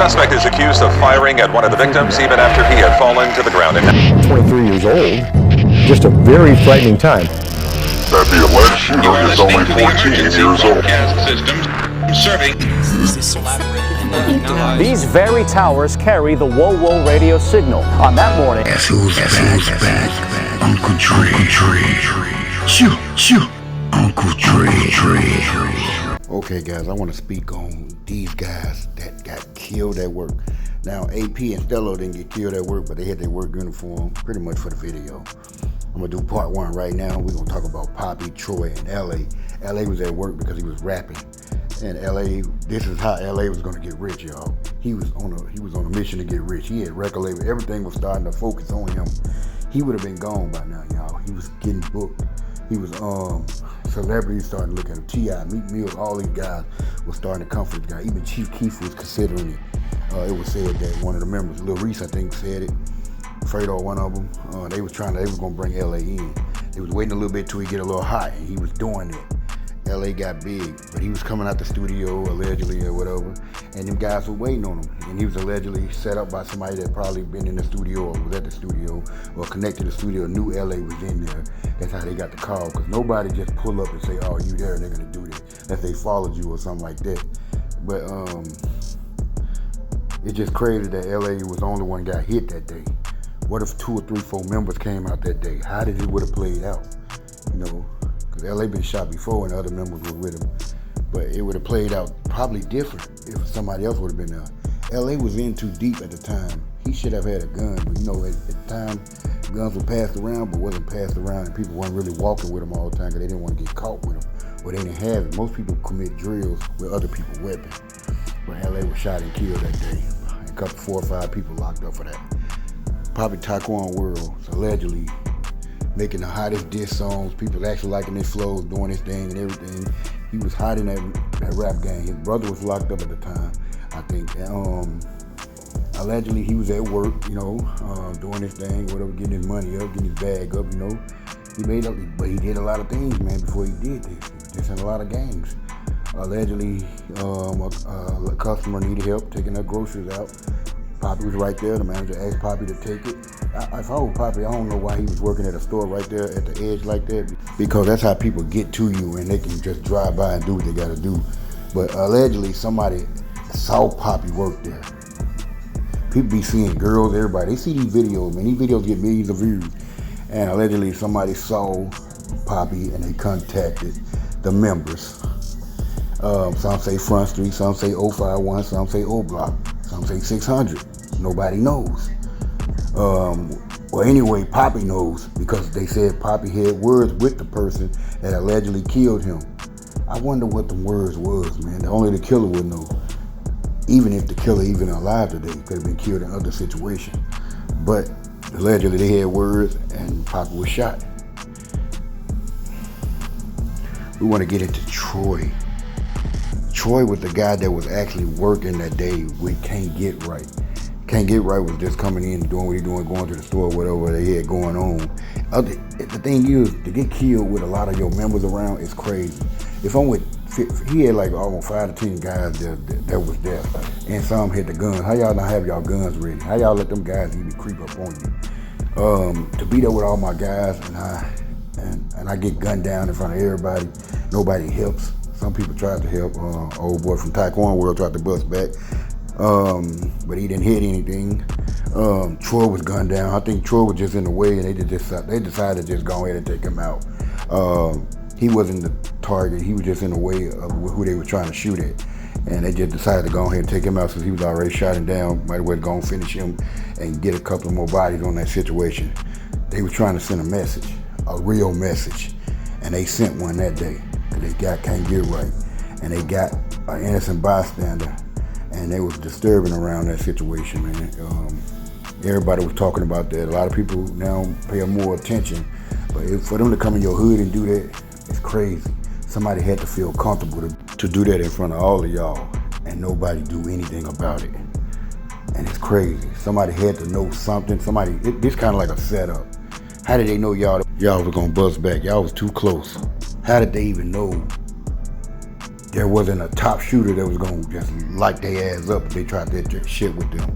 suspect is accused of firing at one of the victims even after he had fallen to the ground. 23 years old, just a very frightening time. That the alleged shooter is only 14 years old. These very towers carry the whoa-whoa radio signal. On that morning... Guess who's back? Uncle Dre. Shoo. Uncle Dre. Okay, guys, I want to speak on these guys that got killed at work. Now, AP and Stello didn't get killed at work, but they had their work uniform pretty much for the video. I'm going to do part one right now. We're going to talk about Poppie, Troy, and LA. LA was at work because he was rapping. And LA, this is how LA was going to get rich, y'all. He was on a mission to get rich. He had record label. Everything was starting to focus on him. He would have been gone by now, y'all. He was getting booked. He was celebrities starting to look at him. T.I., Meek Mills, all these guys were starting to come for this guy. Even Chief Keef was considering it. It was said that one of the members, Lil Reese, I think, said it. Fredo, one of them. They was going to bring LA in. They was waiting a little bit till he get a little hot, and he was doing it. LA got big, but he was coming out the studio allegedly or whatever, and them guys were waiting on him. And he was allegedly set up by somebody that probably been in the studio or was at the studio or connected to the studio, knew LA was in there. That's how they got the call, because nobody just pull up and say, oh, you there, and they're gonna do this, unless they followed you or something like that. But it's just crazy that LA was the only one got hit that day. What if 2 or 3, 4 members came out that day? How did it would have played out? You know, because LA been shot before and other members were with him. But it would have played out probably different if somebody else would have been there. LA was in too deep at the time. He should have had a gun, but you know, at the time, guns were passed around, but wasn't passed around, and people weren't really walking with them all the time because they didn't want to get caught with them. Or they didn't have it. Most people commit drills with other people's weapons. But LA was shot and killed that day. A couple, 4 or 5 people locked up for that. Poppie Taekwondo World is allegedly making the hottest diss songs. People actually liking his flows, doing his thing and everything. He was hot in that rap gang. His brother was locked up at the time, I think. Allegedly, he was at work, you know, doing his thing, whatever, getting his money up, getting his bag up, you know. He made up, but he did a lot of things, man, before he did this. He was just in a lot of gangs. Allegedly, a customer needed help taking her groceries out. Poppie was right there. The manager asked Poppie to take it. If I was Poppie, I don't know why he was working at a store right there at the edge like that, because that's how people get to you and they can just drive by and do what they got to do. But allegedly, somebody saw Poppie work there. People be seeing girls, everybody. They see these videos, man. These videos get millions of views. And allegedly, somebody saw Poppie and they contacted the members. Some say Front Street, some say 051, some say O Block, some say 600. Nobody knows. Well, anyway, Poppie knows, because they said Poppie had words with the person that allegedly killed him. I wonder what the words was, man. Only the killer would know. Even if the killer even alive today, could have been killed in other situations. But allegedly they had words and Poppie was shot. We want to get into Troy. Troy was the guy that was actually working that day with Can't Get Right. Can't Get Right was just coming in, doing what he doing, going to the store, whatever they had going on. The thing is, to get killed with a lot of your members around is crazy. If I'm with, he had like almost 5 to 10 guys that was there, and some had the guns. How y'all not have y'all guns ready? How y'all let them guys even creep up on you? To be there with all my guys, and I get gunned down in front of everybody, nobody helps. Some people tried to help. Old boy from Taekwondo World tried to bust back, but he didn't hit anything. Troy was gunned down. I think Troy was just in the way, and they decided to just go ahead and take him out. He wasn't the target. He was just in the way of who they were trying to shoot at, and they just decided to go ahead and take him out since he was already shot him down. Might as well go and finish him and get a couple more bodies on that situation. They were trying to send a message, a real message, and they sent one that day. They Can't Get Right, and they got an innocent bystander, and they was disturbing around that situation, man. Everybody was talking about that. A lot of people now pay more attention, but for them to come in your hood and do that, it's crazy. Somebody had to feel comfortable to do that in front of all of y'all, and nobody do anything about it. And it's crazy. Somebody had to know something. This kind of like a setup. How did they know y'all was gonna buzz back? Y'all was too close. How did they even know there wasn't a top shooter that was gonna just light their ass up if they tried that shit with them.